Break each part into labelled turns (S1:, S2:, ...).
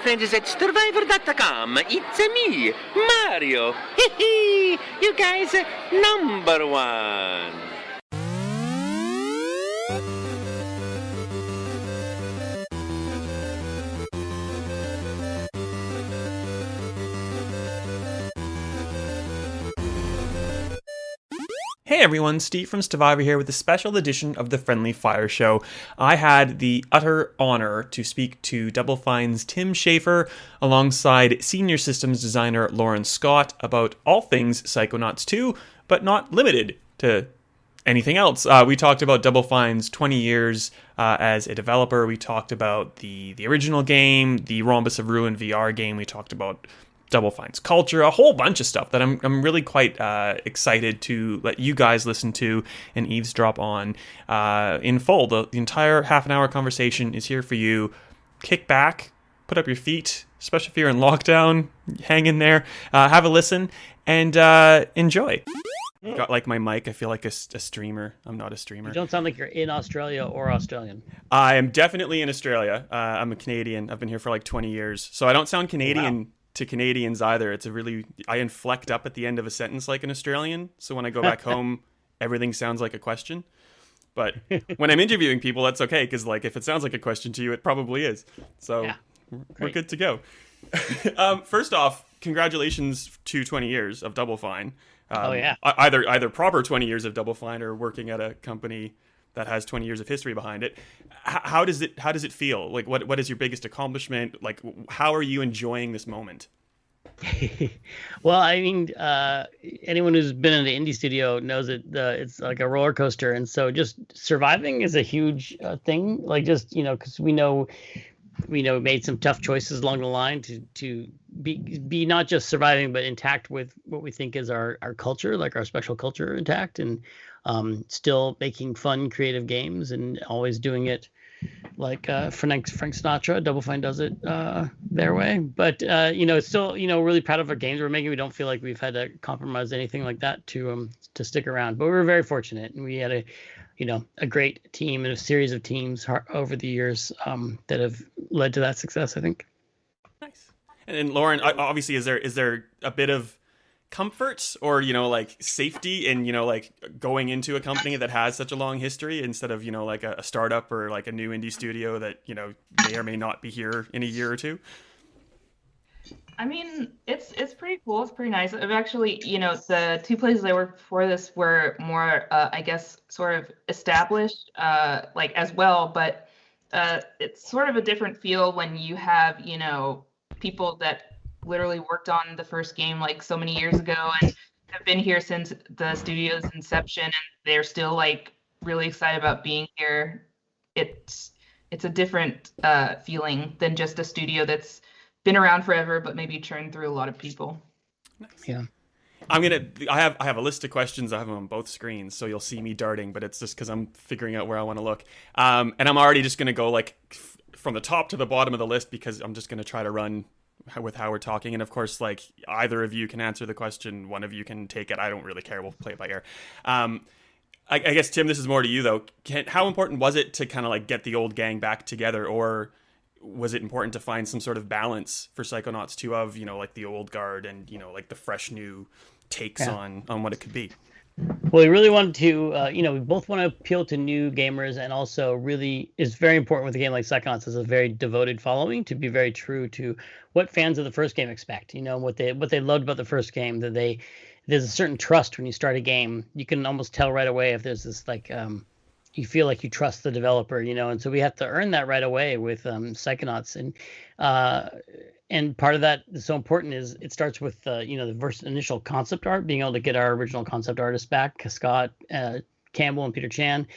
S1: friends at Stevivor.com. It's me, Mario. Hee you guys, number one.
S2: Hey everyone, Steve from Stevivor here with a special edition of the Friendly Fire Show. I had the utter honor to speak to Double Fine's Tim Schafer alongside senior systems designer Lauren Scott about all things Psychonauts 2, but not limited to anything else. We talked about Double Fine's 20 years as a developer. We talked about the original game, the Rhombus of Ruin VR game. We talked about Double Fine's culture, a whole bunch of stuff that I'm really quite excited to let you guys listen to and eavesdrop on in full. The entire half an hour conversation is here for you. Kick back, put up your feet, especially if you're in lockdown, hang in there, have a listen, and enjoy. Got like my mic, I feel like a streamer. I'm not a streamer.
S3: You don't sound like you're in Australia or Australian.
S2: I am definitely in Australia. I'm a Canadian. I've been here for like 20 years. So I don't sound Canadian. Wow. To Canadians either. I inflect up at the end of a sentence like an Australian, so when I go back home everything sounds like a question. But when I'm interviewing people, that's okay, because like if it sounds like a question to you, it probably is. So yeah, we're good to go. First off, congratulations to 20 years of Double Fine. Either proper 20 years of Double Fine or working at a company that has 20 years of history behind it. How does it feel? Like, what is your biggest accomplishment? Like, how are you enjoying this moment?
S3: Well, I mean, anyone who's been in the indie studio knows that it's like a roller coaster. And so just surviving is a huge thing. Like, just, because we know we made some tough choices along the line to be not just surviving, but intact with what we think is our culture, like our special culture intact, and still making fun, creative games, and always doing it like Frank Sinatra. Double Fine does it their way. But still, really proud of our games we're making. We don't feel like we've had to compromise anything like that to stick around. But we were very fortunate, and we had a great team and a series of teams over the years that have led to that success, I think.
S2: Nice. And Lauren, obviously, is there a bit of comfort or like safety in like going into a company that has such a long history instead of like a startup or like a new indie studio that may or may not be here in a year or two?
S4: I mean, it's pretty cool. It's pretty nice. I've actually, the two places I worked before this were more, I guess, sort of established, like as well. But it's sort of a different feel when you have, people that literally worked on the first game like so many years ago and have been here since the studio's inception, and they're still like really excited about being here. It's a different feeling than just a studio that's been around forever, but maybe churned through a lot of people.
S2: Nice.
S3: Yeah.
S2: I have a list of questions. I have them on both screens, so you'll see me darting, but it's just because I'm figuring out where I want to look. And I'm already just going to go like from the top to the bottom of the list because I'm just going to try to run with how we're talking. And of course, like either of you can answer the question, one of you can take it. I don't really care. We'll play it by ear. I guess, Tim, this is more to you though. How important was it to kind of like get the old gang back together, or was it important to find some sort of balance for Psychonauts 2 of, like the old guard and, like the fresh new takes on what it could be?
S3: Well, we really wanted to, we both want to appeal to new gamers, and also really is very important with a game like Psychonauts as a very devoted following to be very true to what fans of the first game expect. What they loved about the first game, that there's a certain trust when you start a game. You can almost tell right away if there's this like you feel like you trust the developer, and so we have to earn that right away with Psychonauts, and part of that is so important is it starts with the first initial concept art, being able to get our original concept artists back, Scott Campbell and Peter Chan,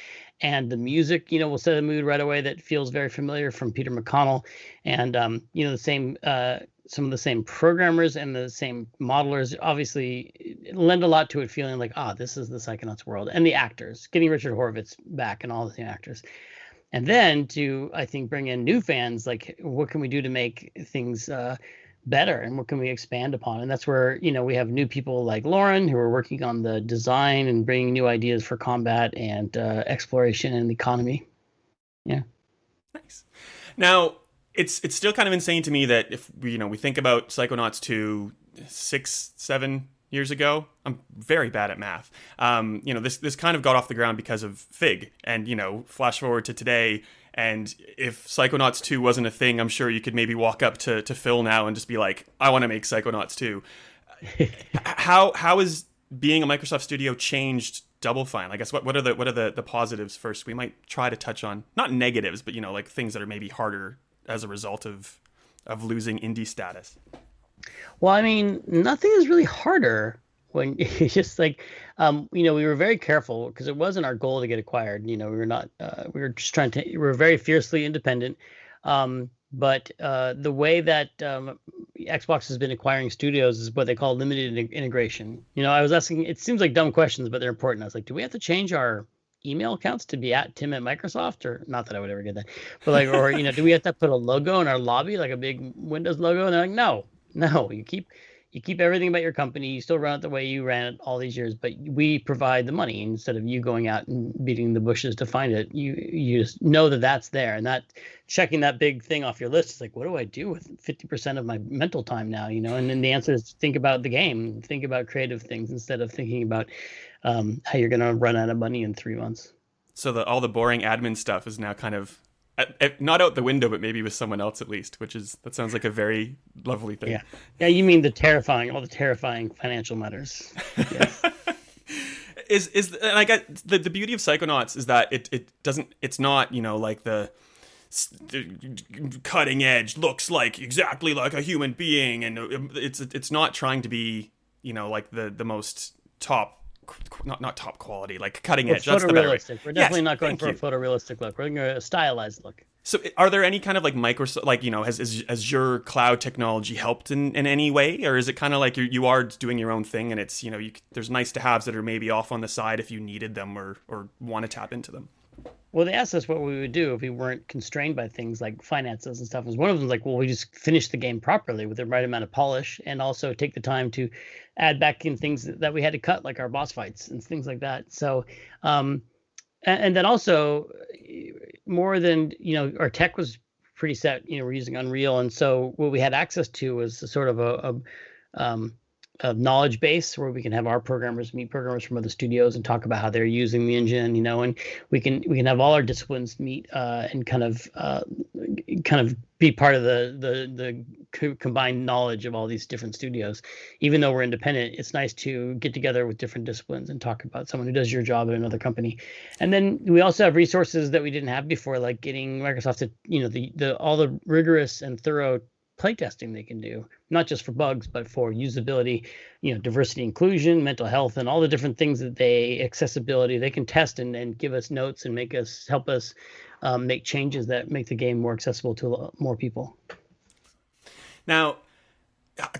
S3: and the music will set a mood right away that feels very familiar from Peter McConnell, and the same some of the same programmers and the same modelers obviously lend a lot to it feeling like this is the Psychonauts world, and the actors, getting Richard Horvitz back and all the same actors. And then to, I think, bring in new fans, like what can we do to make things better, and what can we expand upon? And that's where, we have new people like Lauren who are working on the design and bringing new ideas for combat and exploration and economy. Yeah.
S2: Nice. Now, it's still kind of insane to me that if we think about Psychonauts 2 6-7 years ago. I'm very bad at math. This kind of got off the ground because of Fig, and flash forward to today, and if Psychonauts 2 wasn't a thing, I'm sure you could maybe walk up to Phil now and just be like, I want to make Psychonauts 2. How is being a Microsoft studio changed Double Fine? I guess what are the positives first? We might try to touch on not negatives, but like things that are maybe harder as a result of losing indie status.
S3: Well, I mean, nothing is really harder when it's just like, we were very careful because it wasn't our goal to get acquired. We were not, we were just we were very fiercely independent. But the way that Xbox has been acquiring studios is what they call limited integration. I was asking, it seems like dumb questions, but they're important. I was like, do we have to change our email accounts to be at Tim@Microsoft? Or not that I would ever get that, but like, or, do we have to put a logo in our lobby, like a big Windows logo? And they're like, no, you keep everything about your company. You still run it the way you ran it all these years, but we provide the money instead of you going out and beating the bushes to find it. You just know that that's there, and that checking that big thing off your list is like, what do I do with 50% of my mental time now? And then the answer is think about the game, think about creative things instead of thinking about how you're going to run out of money in 3 months.
S2: So all the boring admin stuff is now kind of not out the window, but maybe with someone else at least, that sounds like a very lovely thing.
S3: Yeah. You mean all the terrifying financial matters. Yes.
S2: And I get the beauty of Psychonauts is that it's not like the cutting edge, looks like exactly like a human being, and it's not trying to be like the most top. Not top quality, like cutting edge. That's the better way.
S3: We're definitely not going for a photorealistic look. We're going for a stylized look.
S2: So, are there any kind of like Microsoft, has your cloud technology helped in any way, or is it kind of like you are doing your own thing, and it's there's nice to haves that are maybe off on the side if you needed them or want to tap into them?
S3: Well, they asked us what we would do if we weren't constrained by things like finances and stuff. And one of them was like, well, we just finish the game properly with the right amount of polish, and also take the time to add back in things that we had to cut, like our boss fights and things like that. So, and then also more than, our tech was pretty set, we're using Unreal. And so what we had access to was a sort of a knowledge base where we can have our programmers meet programmers from other studios and talk about how they're using the engine, and we can have all our disciplines meet and kind of be part of the combined knowledge of all these different studios. Even though we're independent, it's nice to get together with different disciplines and talk about someone who does your job at another company. And then we also have resources that we didn't have before, like getting Microsoft to all the rigorous and thorough playtesting they can do, not just for bugs, but for usability, diversity, inclusion, mental health, and all the different things accessibility, they can test and give us notes and help us make changes that make the game more accessible to more people.
S2: Now,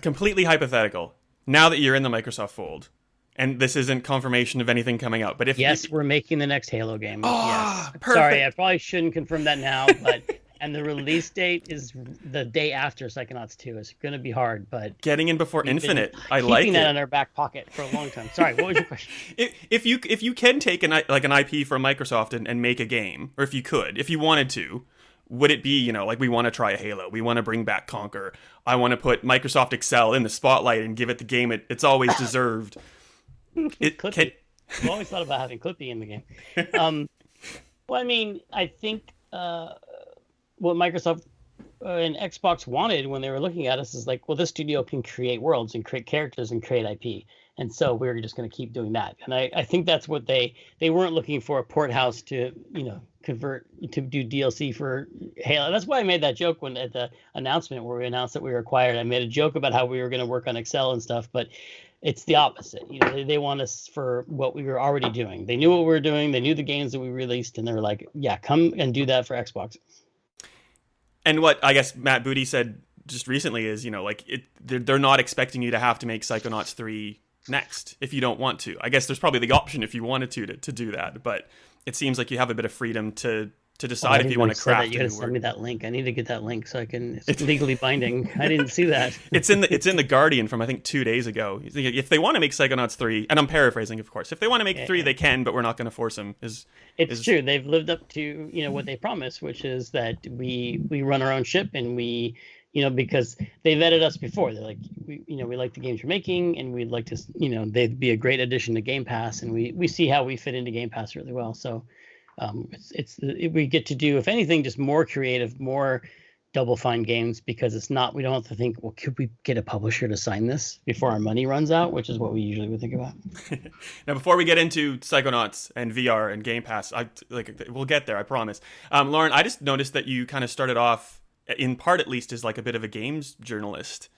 S2: completely hypothetical, now that you're in the Microsoft fold, and this isn't confirmation of anything coming out, but if
S3: we're making the next Halo game.
S2: Yes. Perfect.
S3: Sorry, I probably shouldn't confirm that now, but and the release date is the day after Psychonauts 2. It's going to be hard, but
S2: getting in before Infinite, I like it.
S3: Keeping that in our back pocket for a long time. Sorry, what was your question?
S2: If you can take an IP from Microsoft and make a game, or if you wanted to, would it be, like we want to try a Halo, we want to bring back Conquer, I want to put Microsoft Excel in the spotlight and give it the game it's always deserved.
S3: Clippy. I've always thought about having Clippy in the game. Well, I mean, I think what Microsoft and Xbox wanted when they were looking at us is like, well, this studio can create worlds and create characters and create IP. And so we're just going to keep doing that. And I think that's what they weren't looking for, a port house to, convert to do DLC for Halo. That's why I made that joke at the announcement where we announced that we were acquired. I made a joke about how we were going to work on Excel and stuff, but it's the opposite. They want us for what we were already doing. They knew what we were doing. They knew the games that we released, and they were like, yeah, come and do that for Xbox.
S2: And what I guess Matt Booty said just recently is, they're not expecting you to have to make Psychonauts 3 next if you don't want to. I guess there's probably the option if you wanted to do that, but it seems like you have a bit of freedom to to decide if you want to craft
S3: you gotta send me that link. I need to get that link so I can. It's legally binding. I didn't see that.
S2: It's in the Guardian from I think 2 days ago. If they want to make Psychonauts 3, and I'm paraphrasing, of course. If they want to make 3, they can, but we're not going to force them.
S3: It's true. They've lived up to what they promised, which is that we run our own ship and we. Because they vetted us before. They're like, we like the games you're making, and we'd like to, they'd be a great addition to Game Pass, and we see how we fit into Game Pass really well. So, we get to do, if anything, just more creative, more Double Fine games, because it's not, we don't have to think, well, could we get a publisher to sign this before our money runs out, which is what we usually would think about.
S2: Now, before we get into Psychonauts and VR and Game Pass, we'll get there, I promise. Lauren, I just noticed that you kind of started off, in part at least, as like a bit of a games journalist.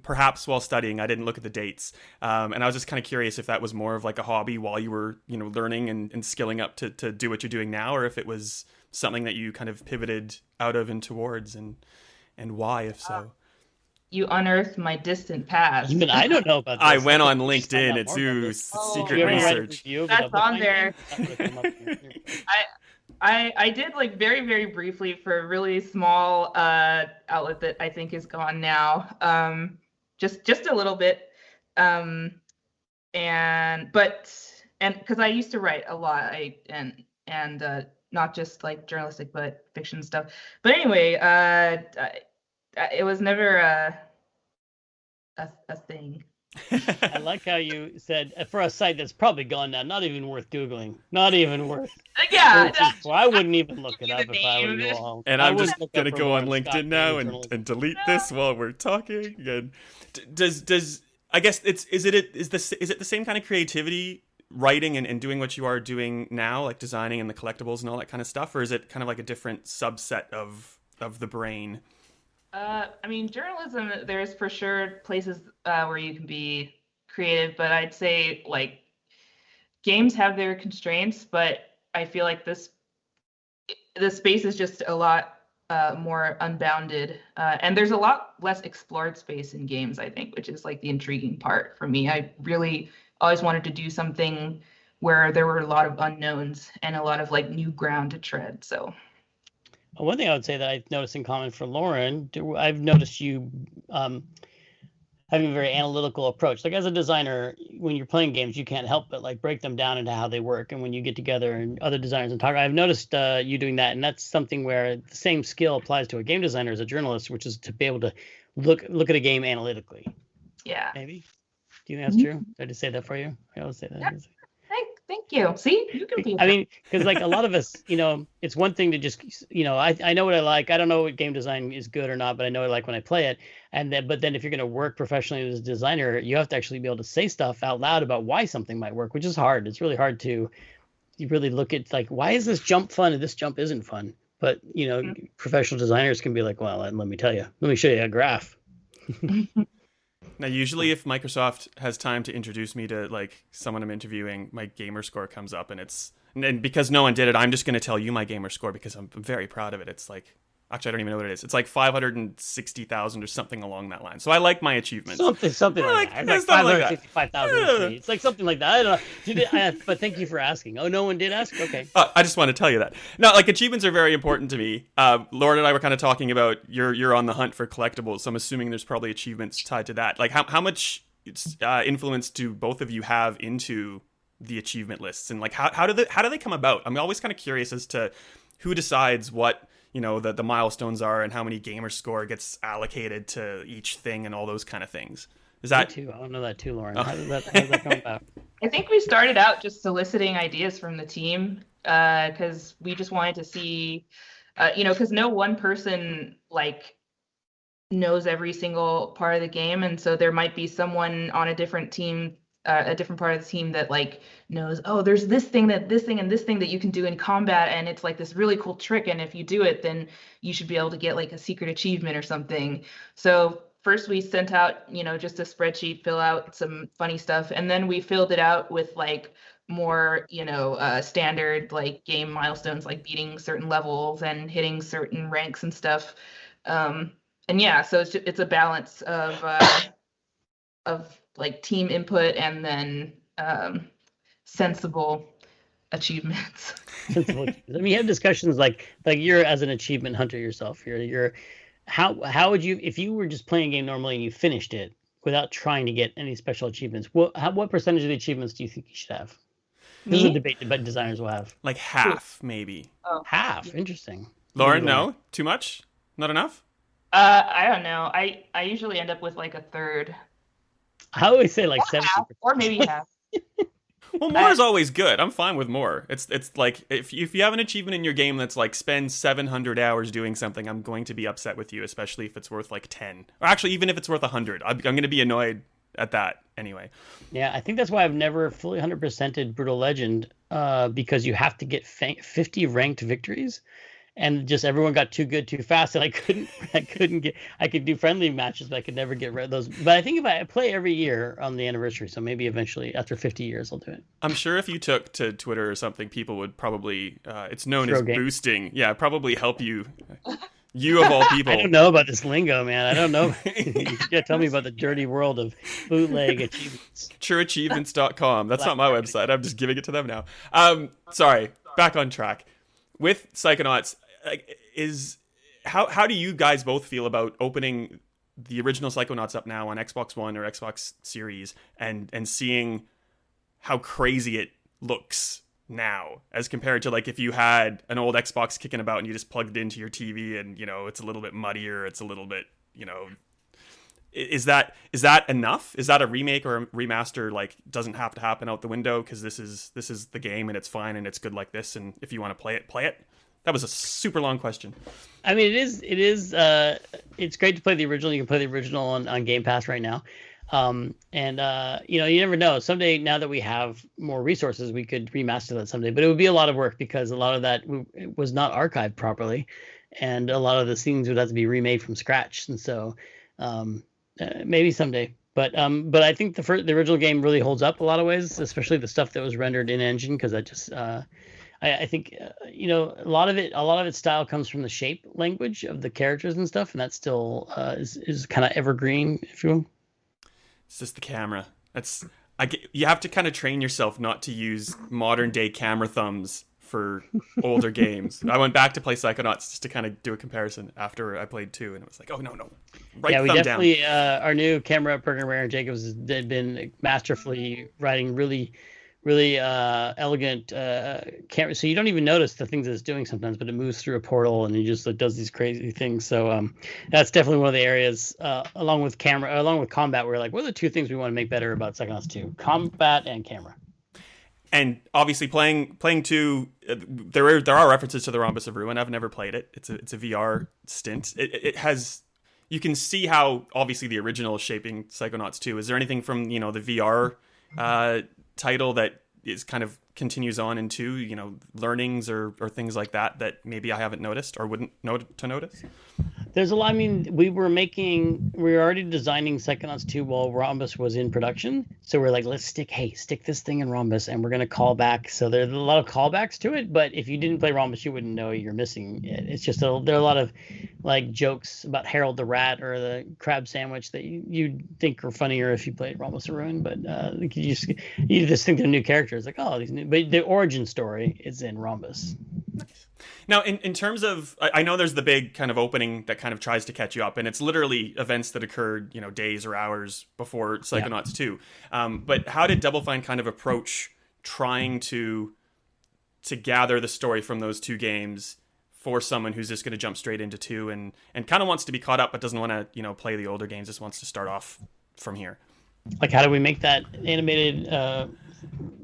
S2: Perhaps while studying. I didn't look at the dates. And I was just kind of curious if that was more of like a hobby while you were, learning and skilling up to do what you're doing now, or if it was something that you kind of pivoted out of and towards, and why, if so.
S4: You unearthed my distant past.
S3: Even I don't know about this.
S2: I went on LinkedIn to do secret research.
S4: That's on there. I did like very, very briefly for a really small outlet that I think is gone now. Just a little bit. And because I used to write a lot, and not just like journalistic but fiction stuff. But anyway, it was never a thing.
S3: I like how you said, for a site that's probably gone now, not even worth Googling. Not even worth.
S4: Yeah.
S3: Well, I wouldn't even look it up if I were you all.
S2: And I'm just going to go on LinkedIn now and delete this while we're talking. And does I guess is it the same kind of creativity, writing and doing what you are doing now, like designing and the collectibles and all that kind of stuff, or is it kind of like a different subset of the brain?
S4: I mean, journalism, there's for sure places where you can be creative, but I'd say like games have their constraints, but I feel like the space is just a lot more unbounded, and there's a lot less explored space in games, I think, which is like the intriguing part for me. I really always wanted to do something where there were a lot of unknowns and a lot of like new ground to tread. So.
S3: One thing I would say that I've noticed in common for Lauren, I've noticed you having a very analytical approach. Like as a designer, when you're playing games, you can't help but like break them down into how they work. And when you get together and other designers and talk, I've noticed you doing that. And that's something where the same skill applies to a game designer as a journalist, which is to be able to look at a game analytically.
S4: Yeah.
S3: Maybe. Do you think that's true? Did I just say that for you? I always say that.
S4: Yeah. Thank you. See, you can be.
S3: I mean, because like a lot of us, it's one thing to just, I know what I like. I don't know what game design is good or not, but I know what I like when I play it. But then if you're going to work professionally as a designer, you have to actually be able to say stuff out loud about why something might work, which is hard. It's really hard to really look at like, why is this jump fun and this jump isn't fun? But, professional designers can be like, well, let me tell you, let me show you a graph.
S2: Now, usually if Microsoft has time to introduce me to like someone I'm interviewing, my gamer score comes up, and because no one did it, I'm just going to tell you my gamer score because I'm very proud of it. It's like, actually, I don't even know what it is. It's like 560,000 or something along that line. So I like my achievements.
S3: Something like that. It's like 565,000. It's like something like that. I don't know. But thank you for asking. Oh, no one did ask? Okay.
S2: I just want to tell you that. No, like achievements are very important to me. Lauren and I were kind of talking about you're on the hunt for collectibles. So I'm assuming there's probably achievements tied to that. Like how much influence do both of you have into the achievement lists? And like how do they come about? I'm always kind of curious as to who decides what the milestones are and how many gamer score gets allocated to each thing and all those kind of things. Is that
S3: Me too? I don't know that too, Lauren. How does that come about?
S4: I think we started out just soliciting ideas from the team because we just wanted to see, because no one person like knows every single part of the game, and so there might be someone on a different team. A different part of the team that like knows, oh, there's this thing and this thing that you can do in combat, and it's like this really cool trick, and if you do it, then you should be able to get like a secret achievement or something. So first we sent out, just a spreadsheet, fill out some funny stuff, and then we filled it out with like more, standard like game milestones, like beating certain levels and hitting certain ranks and stuff. And yeah, so it's a balance of like team input and then sensible achievements.
S3: Sensible achievements. I mean, you have discussions like you're as an achievement hunter yourself. You're how would you, if you were just playing a game normally and you finished it without trying to get any special achievements, what percentage of the achievements do you think you should have? This is a
S4: Me?
S3: debate that designers will have.
S2: Like half, maybe.
S4: Oh.
S3: Half. Interesting.
S2: Lauren,
S3: Maybe
S2: no? Too much? Not enough?
S4: I don't know. I usually end up with like a third,
S3: I always say like
S4: or
S3: 70.
S4: half, or maybe half.
S2: Well, more is always good. I'm fine with more. It's like if you have an achievement in your game that's like spend 700 hours doing something, I'm going to be upset with you, especially if it's worth like 10. Or actually, even if it's worth 100, I'm going to be annoyed at that anyway.
S3: Yeah, I think that's why I've never fully 100%ed Brutal Legend, because you have to get 50 ranked victories, and just everyone got too good too fast, and I could do friendly matches, but I could never get rid of those. But I think if I play every year on the anniversary, so maybe eventually after 50 years I'll do it.
S2: I'm sure if you took to Twitter or something, people would probably, it's known
S3: Throw
S2: as
S3: game.
S2: boosting. Yeah, probably help you. You of all people.
S3: I don't know about this lingo, man. I don't know. You gotta tell me about the dirty world of bootleg achievements.
S2: TrueAchievements.com. That's not my website. I'm just giving it to them now. Sorry, back on track. With Psychonauts, how do you guys both feel about opening the original Psychonauts up now on Xbox One or Xbox Series and seeing how crazy it looks now as compared to like if you had an old Xbox kicking about and you just plugged it into your TV and it's a little bit muddier, it's a little bit is that enough? Is that a remake or a remaster? Like, doesn't have to happen out the window because this is the game and it's fine and it's good like this. And if you want to play it. That was a super long question.
S3: I mean, it's great to play the original. You can play the original on Game Pass right now. You never know. Someday, now that we have more resources, we could remaster that someday. But it would be a lot of work because a lot of that was not archived properly, and a lot of the scenes would have to be remade from scratch. And so, maybe someday. But I think the original game really holds up a lot of ways, especially the stuff that was rendered in engine, because that just I think a lot of its style comes from the shape language of the characters and stuff, and that still is kind of evergreen, if you will.
S2: It's just the camera. You have to kind of train yourself not to use modern day camera thumbs for older games. I went back to play Psychonauts just to kind of do a comparison after I played 2, and it was like, oh no, right
S3: yeah, we
S2: thumb
S3: definitely
S2: down.
S3: Our new camera programmer Aaron Jacobs has been masterfully writing really elegant camera, so you don't even notice the things that it's doing sometimes, but it moves through a portal and it just does these crazy things. So that's definitely one of the areas, along with combat, where like, what are the two things we want to make better about Psychonauts 2? Combat and camera.
S2: And obviously playing 2, there are references to the Rhombus of Ruin. I've never played it. It's a VR stint. It has, you can see how obviously the original is shaping Psychonauts 2. Is there anything from the VR title that is kind of continues on into learnings or things like that maybe I haven't noticed or wouldn't know to notice?
S3: There's a lot. I mean, we were already designing Psychonauts 2 while Rhombus was in production. So we're like, let's stick this thing in Rhombus, and we're going to call back. So there's a lot of callbacks to it. But if you didn't play Rhombus, you wouldn't know you're missing it. It's just there are a lot of like jokes about Harold the Rat or the crab sandwich that you think are funnier if you played Rhombus of Ruin. But you just think they're new characters. Like, oh, these new. But the origin story is in Rhombus.
S2: Now, in terms of, I know there's the big kind of opening that kind of tries to catch you up, and it's literally events that occurred, days or hours before Psychonauts 2. But how did Double Fine kind of approach trying to gather the story from those two games for someone who's just going to jump straight into 2 and kind of wants to be caught up but doesn't want to, play the older games, just wants to start off from here? Like,
S3: how do we make that animated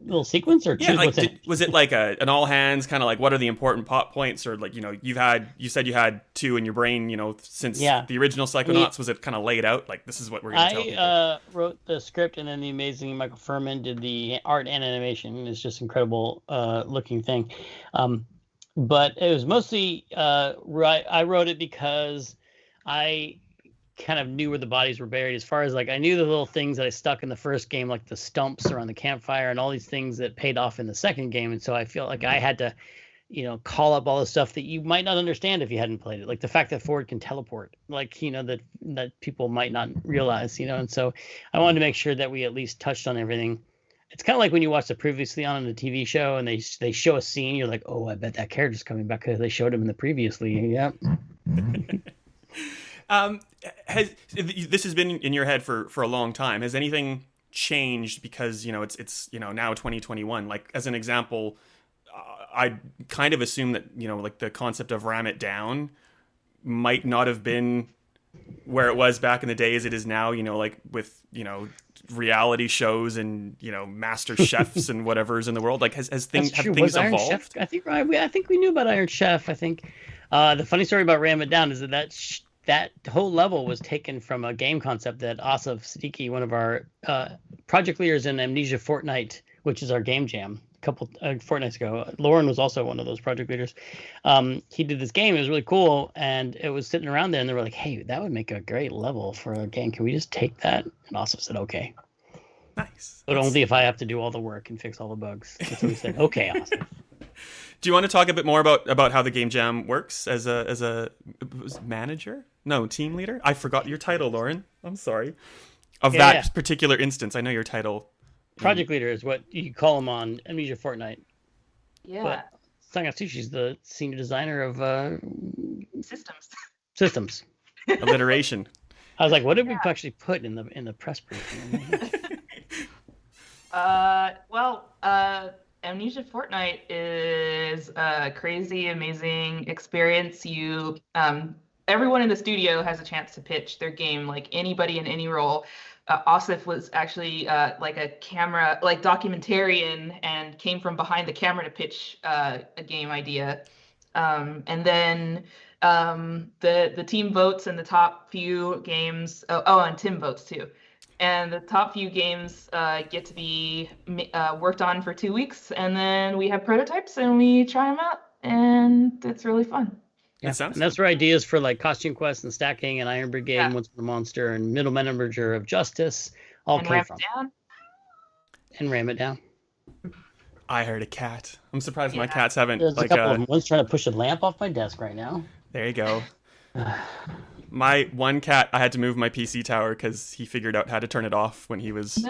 S3: little sequence, or choose what's in it?
S2: Was it like an all hands kind of like, what are the important plot points, or like, you said you had 2 in your brain, since the original Psychonauts? Was it kind of laid out like, this is what we're going to tell people?
S3: I wrote the script, and then the amazing Michael Furman did the art and animation. It's just incredible looking thing. But it was mostly I wrote it because I kind of knew where the bodies were buried, as far as like I knew the little things that I stuck in the first game, like the stumps around the campfire and all these things that paid off in the second game. And so I feel like I had to call up all the stuff that you might not understand if you hadn't played it, like the fact that Ford can teleport, like that people might not realize, and so I wanted to make sure that we at least touched on everything. It's kind of like when you watch the previously on the TV show and they show a scene, you're like, oh, I bet that character's coming back because they showed him in the previously. Yep.
S2: This has been in your head for a long time. Has anything changed because it's now 2021? Like, as an example, I kind of assume that like the concept of ram it down might not have been where it was back in the day as it is now. Like with reality shows and master chefs and whatever's in the world. Like have things evolved?
S3: Chef, I think we knew about Iron Chef. I think the funny story about Ram It Down is that whole level was taken from a game concept that Asif Siddiqui, one of our project leaders in Amnesia Fortnite, which is our game jam, a couple fortnights ago. Lauren was also one of those project leaders. He did this game. It was really cool, and it was sitting around there, and they were like, hey, that would make a great level for a game. Can we just take that? And Asif said, okay.
S2: Nice.
S3: But only if I have to do all the work and fix all the bugs. So we said, okay, Asif.
S2: Do you want to talk a bit more about how the game jam works as a manager? No, team leader? I forgot your title, Lauren. I'm sorry. That particular instance, I know your title.
S3: Project leader is what you call him on Amnesia Fortnite.
S4: Yeah.
S3: But Sangatsushi's the senior designer of
S4: systems.
S2: Alliteration.
S3: I was like, what did we actually put in the press briefing?
S4: Amnesia Fortnite is a crazy, amazing experience. Everyone in the studio has a chance to pitch their game, like anybody in any role. Asif was actually like a camera, like documentarian, and came from behind the camera to pitch a game idea. And then the team votes, and the top few games. And Tim votes too. And the top few games get to be worked on for 2 weeks, and then we have prototypes and we try them out, and it's really fun.
S3: Yeah, and that's where ideas for like Costume Quest and Stacking and Iron Brigade and Once Upon a Monster and Middle Manager of Justice all came from. And Ram It Down.
S2: I heard a cat. I'm surprised my cats haven't.
S3: There's a couple of them. One's trying to push a lamp off my desk right now.
S2: There you go. My one cat, I had to move my PC tower because he figured out how to turn it off when he was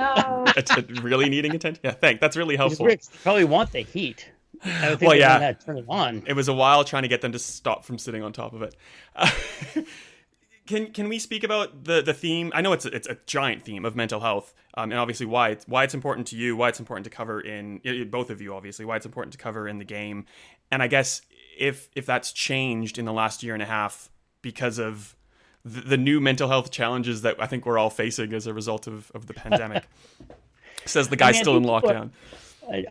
S2: really needing attention. Yeah, thanks. That's really helpful.
S3: You probably want the heat. I would think turn it on.
S2: It was a while trying to get them to stop from sitting on top of it. Can we speak about the theme? I know it's a giant theme of mental health, and obviously why it's important to you, why it's important to cover in both of you, obviously why it's important to cover in the game, and I guess if that's changed in the last year and a half because of the new mental health challenges that I think we're all facing as a result of the pandemic. Says the guy still in lockdown.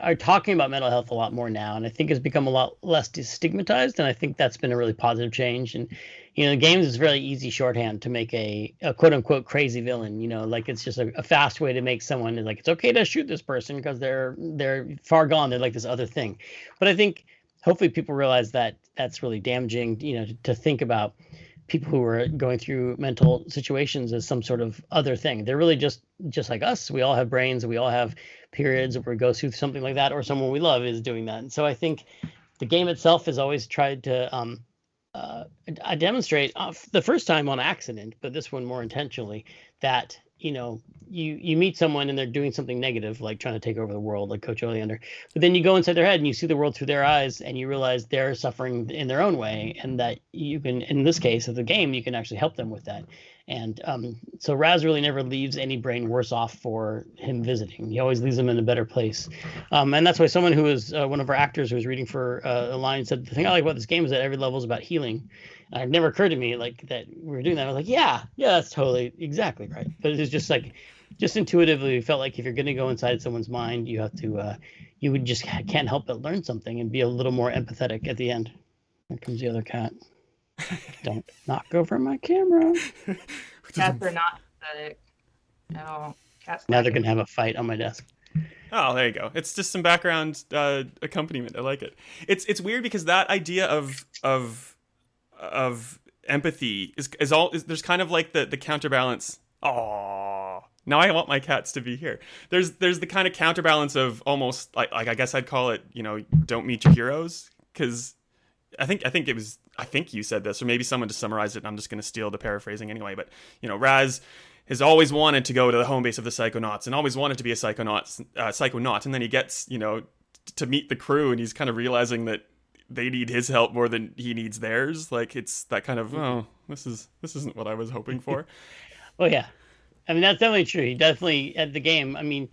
S3: Are talking about mental health a lot more now, and I think it's become a lot less stigmatized, and I think that's been a really positive change. And games is really easy shorthand to make a quote unquote crazy villain. Like it's just a fast way to make someone like it's okay to shoot this person because they're far gone. They're like this other thing. But I think hopefully people realize that that's really damaging. To think about people who are going through mental situations as some sort of other thing. They're really just like us. We all have brains. We all have periods where we go through something like that, or someone we love is doing that. And so I think the game itself has always tried to demonstrate the first time on accident, but this one more intentionally, that you meet someone and they're doing something negative, like trying to take over the world, like Coach Oleander. But then you go inside their head and you see the world through their eyes, and you realize they're suffering in their own way, and that you can, in this case of the game, you can actually help them with that. And so Raz really never leaves any brain worse off for him visiting. He always leaves them in a better place. And that's why someone who was one of our actors who was reading for a line said, the thing I like about this game is that every level is about healing. And it never occurred to me like that we were doing that. I was like, yeah, that's totally exactly right. But it was just like, just intuitively felt like if you're going to go inside someone's mind, you have to, you would just can't help but learn something and be a little more empathetic at the end. Here comes the other cat. Don't knock over my camera.
S4: Cats are not empathetic. No, cats.
S3: Now they're going to have a fight on my desk.
S2: Oh, there you go. It's just some background accompaniment. I like it. It's weird because that idea of empathy is there's kind of like the counterbalance. Oh, now I want my cats to be here. There's the kind of counterbalance of almost like I guess I'd call it, don't meet your heroes, because I think it was I think you said this, or maybe someone just summarized it, and I'm just going to steal the paraphrasing anyway. But, Raz has always wanted to go to the home base of the Psychonauts and always wanted to be a Psychonaut. And then he gets, to meet the crew, and he's kind of realizing that they need his help more than he needs theirs. Like, it's that kind of, this isn't what I was hoping for.
S3: Well, yeah. I mean, that's definitely true. He definitely, at the game, I mean,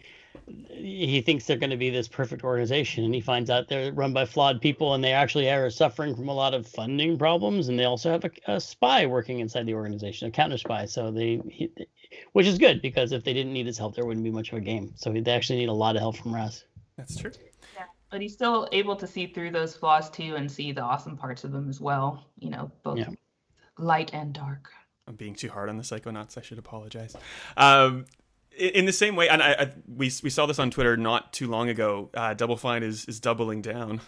S3: he thinks they're going to be this perfect organization, and he finds out they're run by flawed people, and they actually are suffering from a lot of funding problems, and they also have a spy working inside the organization, a counter spy. So which is good, because if they didn't need his help, there wouldn't be much of a game. So they actually need a lot of help from Raz.
S2: That's true.
S4: Yeah, but he's still able to see through those flaws too, and see the awesome parts of them as well. Both light and dark.
S2: I'm being too hard on the Psychonauts. I should apologize. In the same way, and we saw this on Twitter not too long ago. Double Fine is doubling down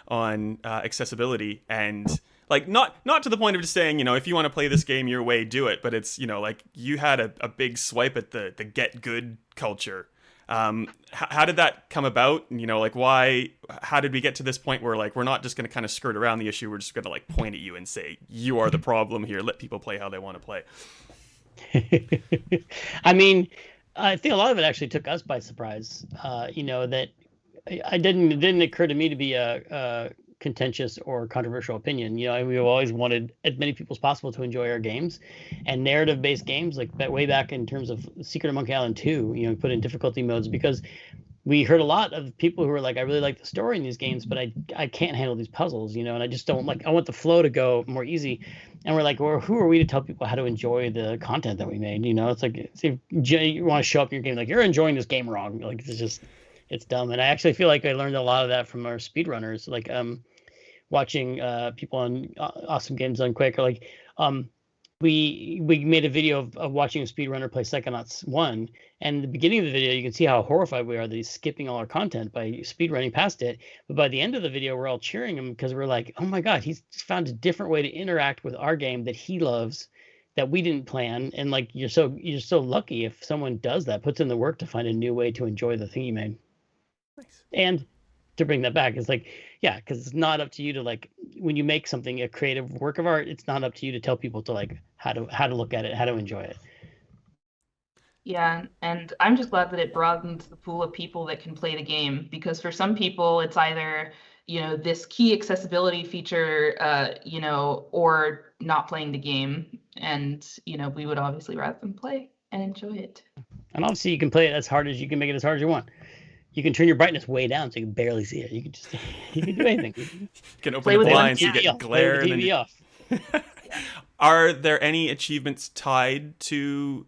S2: on accessibility, and like not to the point of just saying, if you want to play this game your way, do it. But it's like you had a big swipe at the get good culture. How did that come about? And, why? How did we get to this point where we're not just going to kind of skirt around the issue? We're just going to point at you and say you are the problem here. Let people play how they want to play.
S3: I mean, I think a lot of it actually took us by surprise. That it didn't occur to me to be a contentious or controversial opinion. We've always wanted as many people as possible to enjoy our games, and narrative-based games, like way back in terms of Secret of Monkey Island 2, we put in difficulty modes because we heard a lot of people who were like, I really like the story in these games, but I can't handle these puzzles, and I just don't I want the flow to go more easy. And we're like, well, who are we to tell people how to enjoy the content that we made? It's like, if you want to show up in your game, like, you're enjoying this game wrong. Like, it's dumb. And I actually feel like I learned a lot of that from our speedrunners, like watching people on Awesome Games Done Quick, or we made a video of watching a speedrunner play Psychonauts 1, and in the beginning of the video, you can see how horrified we are that he's skipping all our content by speedrunning past it. But by the end of the video, we're all cheering him because we're like, oh my God, he's found a different way to interact with our game that he loves, that we didn't plan. And you're so lucky if someone does that, puts in the work to find a new way to enjoy the thing you made.
S2: Nice.
S3: And to bring that back, it's because it's not up to you to when you make something a creative work of art, it's not up to you to tell people to how to look at it, how to enjoy it.
S4: Yeah, and I'm just glad that it broadens the pool of people that can play the game, because for some people it's either this key accessibility feature, or not playing the game, and we would obviously rather them play and enjoy it.
S3: And obviously you can play it as hard as you can, make it as hard as you want. You can turn your brightness way down so you can barely see it. You can do anything.
S2: You can open the blinds, you get glare.
S3: Play with the TV off.
S2: Are there any achievements tied to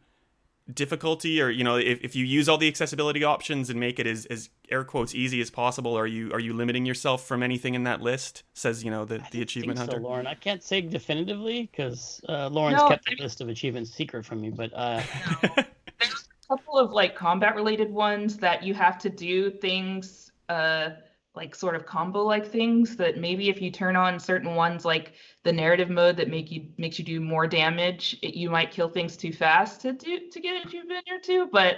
S2: difficulty, or if you use all the accessibility options and make it as air quotes easy as possible, are you limiting yourself from anything in that list? Says the achievement hunter.
S3: So, Lauren, I can't say definitively because Lauren's kept the list of achievements secret from me, but
S4: no. There's a couple of combat related ones that you have to do things sort of combo things that maybe if you turn on certain ones, like the narrative mode that makes you do more damage, you might kill things too fast to get achievement or two, but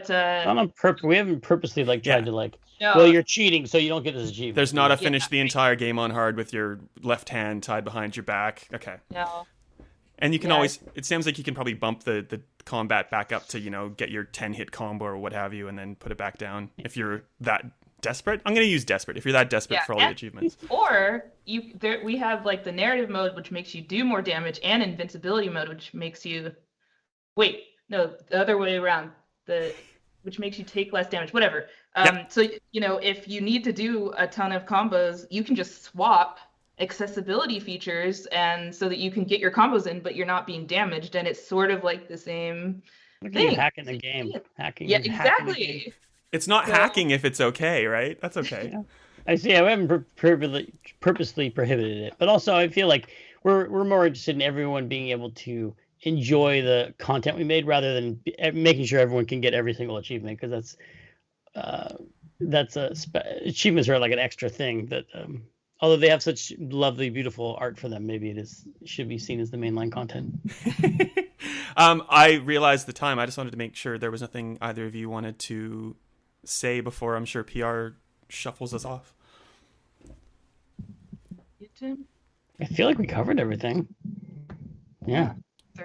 S3: not on purpose. We haven't purposely tried to
S4: no.
S3: Well, you're cheating, so you don't get this achievement.
S2: There's not a finish the entire game on hard with your left hand tied behind your back. Okay.
S4: No.
S2: And you can always, it seems like you can probably bump the combat back up to, get your 10-hit combo or what have you, and then put it back down if you're that desperate. I'm going to use desperate if you're that desperate for all the achievements.
S4: Or we have the narrative mode, which makes you do more damage, and invincibility mode, which makes you the other way around, which makes you take less damage, whatever. So if you need to do a ton of combos, you can just swap accessibility features, and so that you can get your combos in, but you're not being damaged, and it's sort of the same thing.
S3: Hacking the game. Hacking.
S4: Yeah, exactly.
S2: It's not hacking if it's okay, right? That's okay.
S3: Yeah. I see. I haven't purposely prohibited it, but also I feel like we're more interested in everyone being able to enjoy the content we made rather than making sure everyone can get every single achievement, because achievements are an extra thing that although they have such lovely, beautiful art for them, maybe it should be seen as the mainline content.
S2: I realized the time. I just wanted to make sure there was nothing either of you wanted to say before I'm sure PR shuffles us off.
S3: I I feel like we covered everything. Yeah.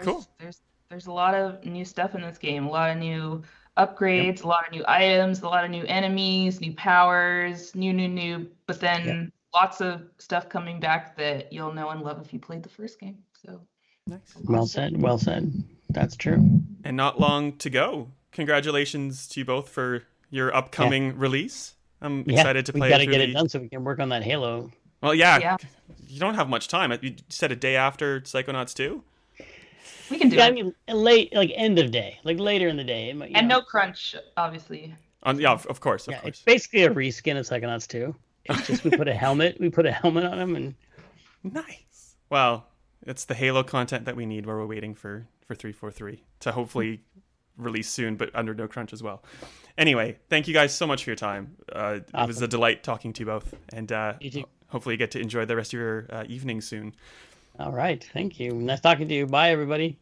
S2: Cool.
S4: There's a lot of new stuff in this game. A lot of new upgrades, a lot of new items, a lot of new enemies, new powers, new. But then lots of stuff coming back that you'll know and love if you played the first game. So
S2: Nice.
S3: Well said. Well said. That's true.
S2: And not long to go. Congratulations to you both for your upcoming release. I'm excited to play
S3: We got to
S2: through
S3: get it done so we can work on that Halo.
S2: Well, yeah. You don't have much time. You said a day after Psychonauts 2?
S4: we can do
S3: Yeah,
S4: it.
S3: I mean, late, like end of day, like later in the day.
S4: And no crunch, obviously.
S2: Yeah, of course, of
S3: Yeah,
S2: course.
S3: it's basically a reskin of Psychonauts 2. It's just we put a helmet on him, and
S2: Nice. Well, it's the Halo content that we need where we're waiting for 343 to hopefully release soon, but under no crunch as well. Anyway, thank you guys so much for your time. It was a delight talking to you both, and hopefully you get to enjoy the rest of your evening soon.
S3: all right, thank you. Nice talking to you. Bye, everybody.